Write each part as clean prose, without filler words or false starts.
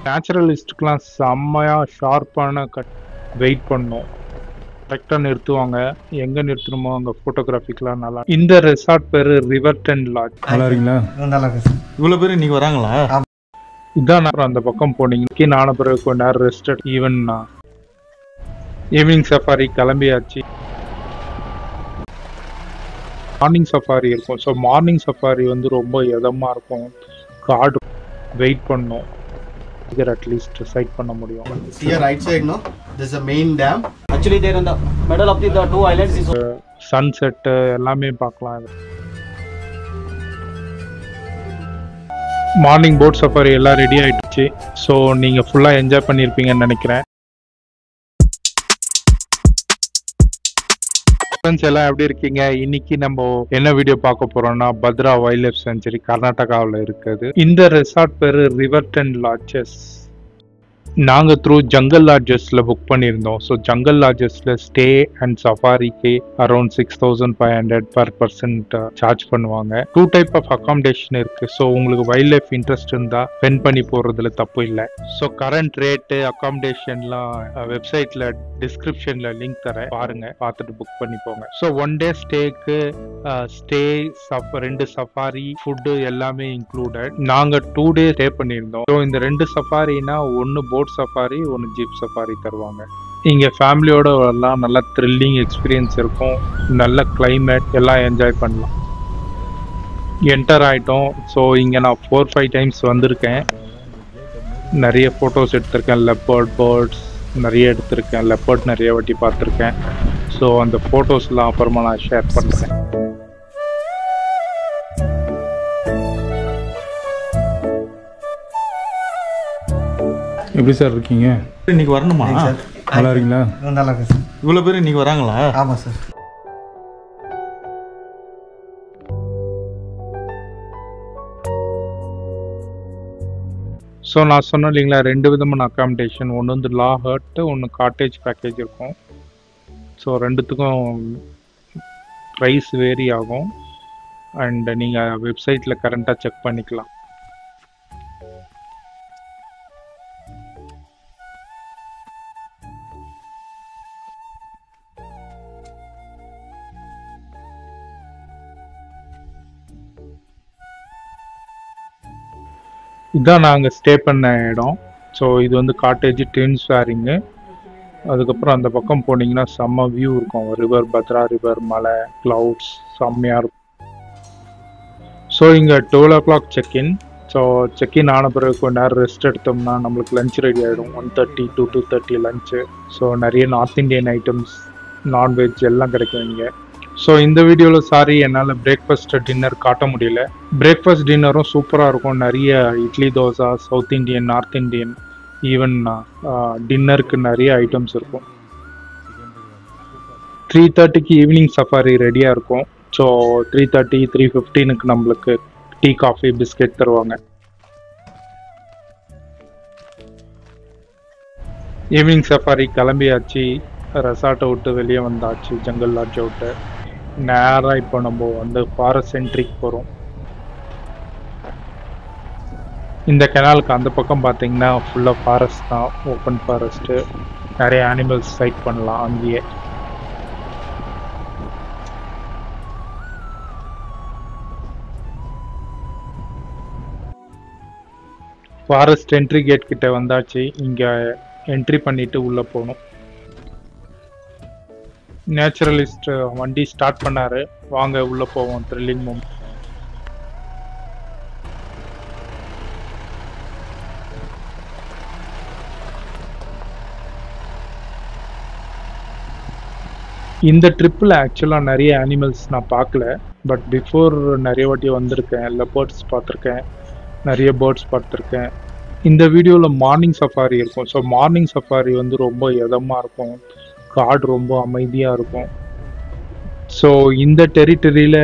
நேச்சுரலிஸ்ட்டுக்கெலாம் செம்மையாக ஷார்ப்பான வெயிட் பண்ணோம். கரெக்டாக நிறுத்துவாங்க. எங்கே நிறுத்தணுமோ அங்கே ஃபோட்டோகிராஃபிக்கெலாம் நல்லா. இந்த ரெசார்ட் பேர் ரிவர்டன் லாட்ஜ். நல்லா இருக்கீங்களா? நல்லா இருக்கு சார். இவ்வளோ பேர் இன்னைக்கு வராங்களா? இதான் நான் அந்த பக்கம் போனீங்க. நான பிறகு கொஞ்ச நேரம் ரெஸ்ட் ஈவன் ஈவினிங் சஃபாரி கிளம்பியாச்சு. மார்னிங் சஃபாரி இருக்கும். ஸோ மார்னிங் சஃபாரி வந்து ரொம்ப இதமாக இருக்கும். காடு வெயிட் பண்ணோம். அட்லீஸ்ட் சைட் பண்ண முடியும். See your right side, no? There's a main dam. Actually, there in the middle of the two islands is sunset எல்லாமே பார்க்கலாம். மார்னிங் போட் சஃபாரி எல்லாம் ரெடி ஆயிடுச்சு. ஸோ நீங்கள் ஃபுல்லாக என்ஜாய் பண்ணியிருப்பீங்கன்னு நினைக்கிறேன். எல்லாம் எப்படி இருக்கீங்க? இன்னைக்கு நம்ம என்ன வீடியோ பார்க்க போறோம்னா பத்ரா வைல்ட் லைஃப் செஞ்சுரி கர்நாடகாவில் இருக்குது. இந்த ரெசார்ட் பேரு ரிவர்டன் லாட்ஜஸ். நாங்க த்ரூ ஜங்கல் லாட்ஜஸ்ல புக் பண்ணியிருந்தோம். ஸோ ஜங்கல் லாட்ஜஸ்ல ஸ்டே அண்ட் சஃபாரிக்கு அரௌண்ட் 6500 per person சார்ஜ் பண்ணுவாங்க. 2 type ஆஃப் அகாமடேஷன் இருக்கு. ஸோ உங்களுக்கு வைல்ட் லைஃப் இன்ட்ரெஸ்ட் இருந்தா ஸ்பெண்ட் பண்ணி போறதுல தப்பு இல்லை. ஸோ கரண்ட் ரேட்டு அகாமடேஷன்லாம் வெப்சைட்ல டிஸ்கிரிப்ஷன்ல லிங்க் தரேன், பாருங்க, பார்த்துட்டு புக் பண்ணி போங்க. ஸோ 1 day ஸ்டேக்கு ஸ்டே 2 சஃபாரி ஃபுட்டு எல்லாமே இன்க்ளூடட். நாங்க 2 days ஸ்டே பண்ணியிருந்தோம். ஸோ இந்த 2 சஃபாரினா ஒன்று போட் சஃபாரி, ஒன்று ஜீப் சஃபாரி தருவாங்க. இங்கே ஃபேமிலியோட வரலாம். நல்லா த்ரில்லிங் எக்ஸ்பீரியன்ஸ் இருக்கும். நல்ல கிளைமேட், எல்லாம் என்ஜாய் பண்ணலாம். என்டர் ஆகிட்டோம். ஸோ இங்கே நான் 4-5 times வந்திருக்கேன். நிறைய ஃபோட்டோஸ் எடுத்திருக்கேன். லெப்பர்ட் பேர்ட்ஸ் நிறைய எடுத்திருக்கேன். லெப்பர்ட் நிறைய வாட்டி பார்த்துருக்கேன். ஸோ அந்த ஃபோட்டோஸ்லாம் அப்புறமா நான் ஷேர் பண்ணுறேன். எப்படி சார் இருக்கீங்க? இன்னைக்கு வரணுமா? நல்லா இருக்கீங்களா? நல்லா இருக்கு சார். இவ்வளோ பேர் இன்னைக்கு வராங்களா? ஆமாம் சார். ஸோ நான் சொன்னேன் இல்லைங்களா, 2 விதமான அக்காமடேஷன். ஒன்று வந்து லா ஹர்ட், ஒன்று காட்டேஜ் பேக்கேஜ் இருக்கும். ஸோ 2த்துக்கும் ப்ரைஸ் வேரி ஆகும். அண்ட் நீங்கள் வெப்சைட்டில் கரண்ட்டாக செக் பண்ணிக்கலாம். இதுதான் நாங்கள் ஸ்டே பண்ண இடம். ஸோ இது வந்து காட்டேஜ் ட்வின் ஷேரிங்கு. அதுக்கப்புறம் அந்த பக்கம் போனீங்கன்னா செம்ம வியூ இருக்கும். ரிவர், பத்ரா ரிவர், மலை, கிளவுட்ஸ் செம்மையாக இருக்கும். ஸோ இங்கே 12 o'clock செக்இன். ஸோ செக்இன் ஆன பிறகு கொஞ்ச நேரம் ரெஸ்ட் எடுத்தோம்னா நம்மளுக்கு லஞ்ச் ரெடி ஆகிடும். 1:30 to 2:30 லஞ்சு. ஸோ நிறைய நார்த் இந்தியன் ஐட்டம்ஸ், நான்வெஜ் எல்லாம் கிடைக்கும் இங்கே. ஸோ இந்த வீடியோவில் சாரி என்னால் பிரேக்ஃபாஸ்ட் டின்னர் காட்ட முடியல. பிரேக்ஃபாஸ்ட் டின்னரும் சூப்பராக இருக்கும். நிறைய idli, dosa, south Indian, north Indian, even டின்னருக்கு நிறைய ஐட்டம்ஸ் இருக்கும். 3:30க்கு ஈவினிங் சஃபாரி ரெடியாக இருக்கும். ஸோ 3:30, 3:15க்கு நம்மளுக்கு டீ, காஃபி, பிஸ்கெட் தருவாங்க. ஈவினிங் சஃபாரி கிளம்பியாச்சு. ரெசார்ட்டை விட்டு வெளியே வந்தாச்சு. ஜங்கல் லாட்ஜை விட்டு நேராக இப்போ நம்ம வந்து ஃபாரஸ்ட் சென்ட்ரிக்கு போகிறோம். இந்த கெனாலுக்கு அந்த பக்கம் பார்த்தீங்கன்னா ஃபுல்லாக ஃபாரஸ்ட் தான், ஓப்பன் ஃபாரஸ்ட்டு. நிறைய அனிமல்ஸ் சைட் பண்ணலாம் அங்கேயே. ஃபாரஸ்ட் என்ட்ரி கேட் கிட்ட வந்தாச்சு. இங்கே என்ட்ரி பண்ணிட்டு உள்ளே போகணும். நேச்சுரலிஸ்ட் வண்டி ஸ்டார்ட் பண்ணாரு. வாங்க உள்ள போவோம். Thrilling moment. இந்த ட்ரிப்பில் ஆக்சுவலாக நிறைய அனிமல்ஸ் நான் பார்க்கல. பட் பிஃபோர் நிறைய வாட்டி வந்திருக்கேன். லெப்பர்ட்ஸ் பார்த்துருக்கேன், நிறைய பேர்ட்ஸ் பார்த்துருக்கேன். இந்த வீடியோவில் மார்னிங் சஃபாரி இருக்கும். ஸோ மார்னிங் சஃபாரி வந்து ரொம்ப இதமாக இருக்கும். காடு ரொம்ப அமைதியாக இருக்கும். ஸோ இந்த டெரிட்டரியில்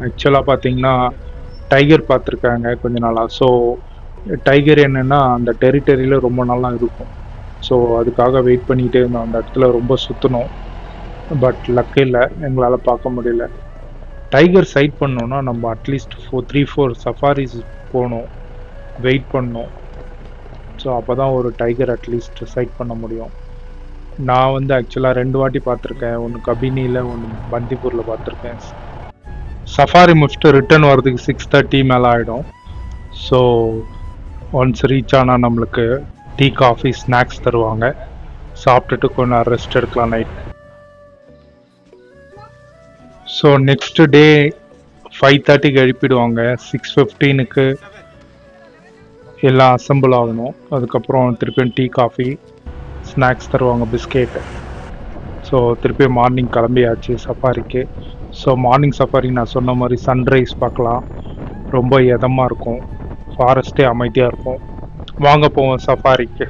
ஆக்சுவலாக பார்த்தீங்கன்னா டைகர் பார்த்துருக்காங்க கொஞ்ச நாளாக. ஸோ டைகர் என்னென்னா அந்த டெரிட்டரியில் ரொம்ப நாளாக இருக்கும். ஸோ அதுக்காக வெயிட் பண்ணிகிட்டே இருந்தோம். அந்த இடத்துல ரொம்ப சுற்றணும். பட் லக்கு இல்லை, எங்களால் பார்க்க முடியல. டைகர் சைட் பண்ணோன்னா நம்ம அட்லீஸ்ட் 3-4 சஃபாரிஸ் போகணும், வெயிட் பண்ணணும். ஸோ அப்போ தான் ஒரு டைகர் அட்லீஸ்ட் சைட் பண்ண முடியும். நான் வந்து ஆக்சுவலாக 2 வாட்டி பார்த்துருக்கேன். ஒன்று கபினியில், ஒன்று பந்திப்பூரில் பார்த்துருக்கேன். சஃபாரி முடிச்சுட்டு ரிட்டர்ன் வரதுக்கு 6:30 மேலே ஆகிடும். ஸோ ஒன்ஸ் ரீச் ஆனால் நம்மளுக்கு டீ, காஃபி, ஸ்நாக்ஸ் தருவாங்க. சாப்பிட்டுட்டு கொஞ்சம் ரெஸ்ட் எடுக்கலாம் நைட். ஸோ நெக்ஸ்ட் டே 5:30க்கு எழுப்பிடுவாங்க. 6:15க்கு எல்லாம் அசம்பிள் ஆகணும். அதுக்கப்புறம் திருப்பியும் டீ, காஃபி, ஸ்நாக்ஸ் தருவாங்க, பிஸ்கெட். ஸோ திருப்பியும் மார்னிங் கிளம்பியாச்சு சஃபாரிக்கு. ஸோ மார்னிங் சஃபாரி நான் சொன்ன மாதிரி சன்ரைஸ் பார்க்கலாம். ரொம்ப இதமாக இருக்கும், ஃபாரஸ்ட்டே அமைதியாக இருக்கும். வாங்க போவோம் சஃபாரிக்கு.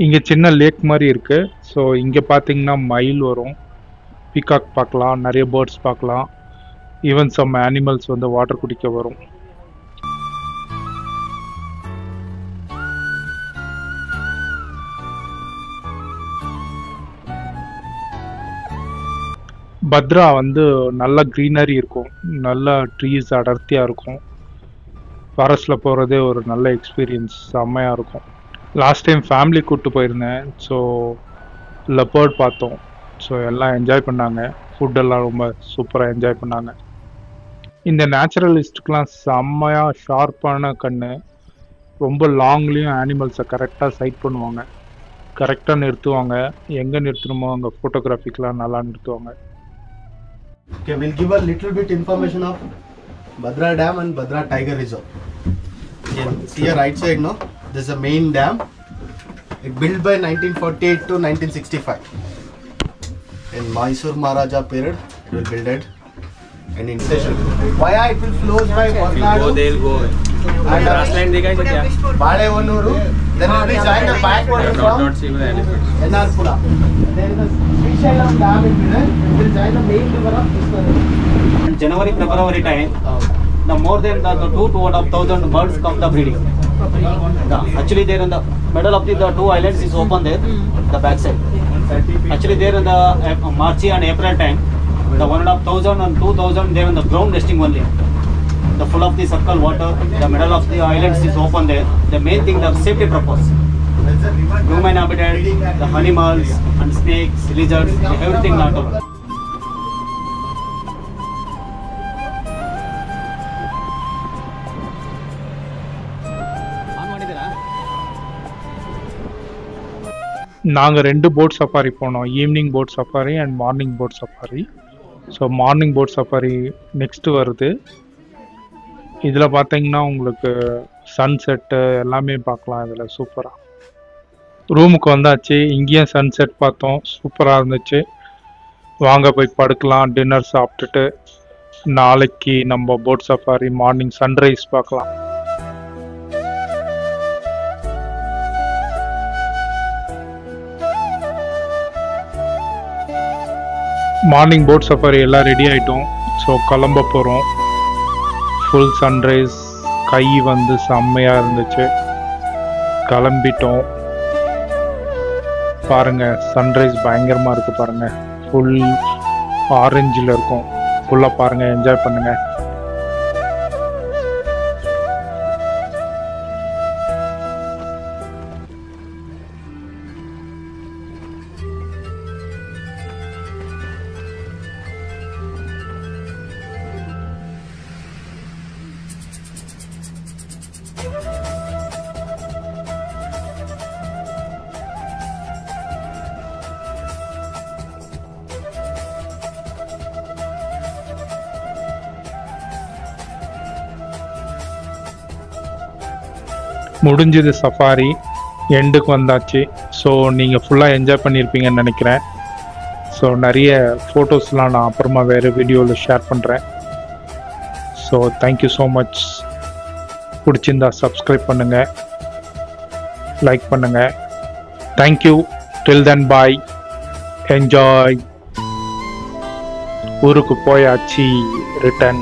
இங்கே சின்ன லேக் மாதிரி இருக்குது. ஸோ இங்கே பார்த்தீங்கன்னா மயில் வரும், பீகாக் பார்க்கலாம், நிறைய பேர்ட்ஸ் பார்க்கலாம். ஈவன் சம் அனிமல்ஸ் வந்து வாட்டர் குடிக்க வரும். பத்ரா வந்து நல்ல க்ரீனரி இருக்கும், நல்ல ட்ரீஸ் அடர்த்தியாக இருக்கும். ஃபாரஸ்ட்டில் போகிறதே ஒரு நல்ல எக்ஸ்பீரியன்ஸ், செம்மையாக இருக்கும். லாஸ்ட் டைம் ஃபேமிலி கூப்பிட்டு போயிருந்தேன். ஸோ லெப்பர்ட் பார்த்தோம். ஸோ எல்லாம் என்ஜாய் பண்ணாங்க. ஃபுட்டெல்லாம் ரொம்ப சூப்பராக என்ஜாய் பண்ணாங்க. இந்த நேச்சுரலிஸ்ட்டுக்கெலாம் செம்மையாக ஷார்ப்பான கண்ணு. ரொம்ப லாங்லேயும் அனிமல்ஸை கரெக்டாக சைட் பண்ணுவாங்க, கரெக்டாக நிறுத்துவாங்க. எங்கே நிறுத்தணுமோ அங்கே ஃபோட்டோகிராஃபிக்கெலாம் நல்லா நிறுத்துவாங்க. Okay, we'll give a little bit information of Bhadra Dam and Bhadra Tiger Reserve. Okay, see your right side, no? This is a main dam. It built by 1948 to 1965. In Mysore Maharaja period, it was built. And in session, via it will flows by Varnadu. They'll go. And Grassland dekha hai kya? Balevanuru. Then it will join the backwater from Not see the elephants. Ennarpura. There is a Srisailam dam in there. It will join the main river of Krishna River. January, February time, the more than the 2,000 birds come the breeding. Actually, there in the middle of the 2 islands is open there, the back side. Actually, there in the March and April time, the 1,500 and 2,000 there in the ground nesting only. The full of the circle water, the middle of the islands is open there. The main thing, the safety purpose. Human habitat, the animals and snakes, lizards, everything not over. நாங்கள் 2 boat safari போனோம், evening boat safari and morning boat safari. So morning boat safari next வருது. இதில் பார்த்தீங்கன்னா உங்களுக்கு sunset எல்லாமே பார்க்கலாம். இதில் சூப்பராக ரூமுக்கு வந்தாச்சு. இங்கேயும் சன்செட் பார்த்தோம், சூப்பராக இருந்துச்சு. வாங்க போய் படுக்கலாம். டின்னர் சாப்பிட்டுட்டு நாளைக்கு நம்ம போட் சஃபாரி மார்னிங் சன்ரைஸ் பார்க்கலாம். மார்னிங் போட் சஃபாரி எல்லாம் ரெடி ஆகிட்டோம். ஸோ கிளம்ப போகிறோம். ஃபுல் சன்ரைஸ், கை வந்து செம்மையாக இருந்துச்சு. கிளம்பிட்டோம். பாருங்கள், சன்ரைஸ் பயங்கரமாக இருக்குது பாருங்கள். ஃபுல் ஆரஞ்சில் இருக்கும். ஃபுல்லாக பாருங்கள், என்ஜாய் பண்ணுங்கள். முடிஞ்சது சஃபாரி, எண்டுக்கு வந்தாச்சு. ஸோ நீங்கள் ஃபுல்லாக என்ஜாய் பண்ணியிருப்பீங்கன்னு நினைக்கிறேன். ஸோ நிறைய ஃபோட்டோஸ்லாம் நான் அப்புறமா வேறு வீடியோவில் ஷேர் பண்ணுறேன். So thank you so much. பிடிச்சிருந்தா சப்ஸ்கிரைப் பண்ணுங்கள், லைக் பண்ணுங்கள். தேங்க்யூ. டில் தென் பாய். என்ஜாய். ஊருக்கு போயாச்சு ரிட்டர்ன்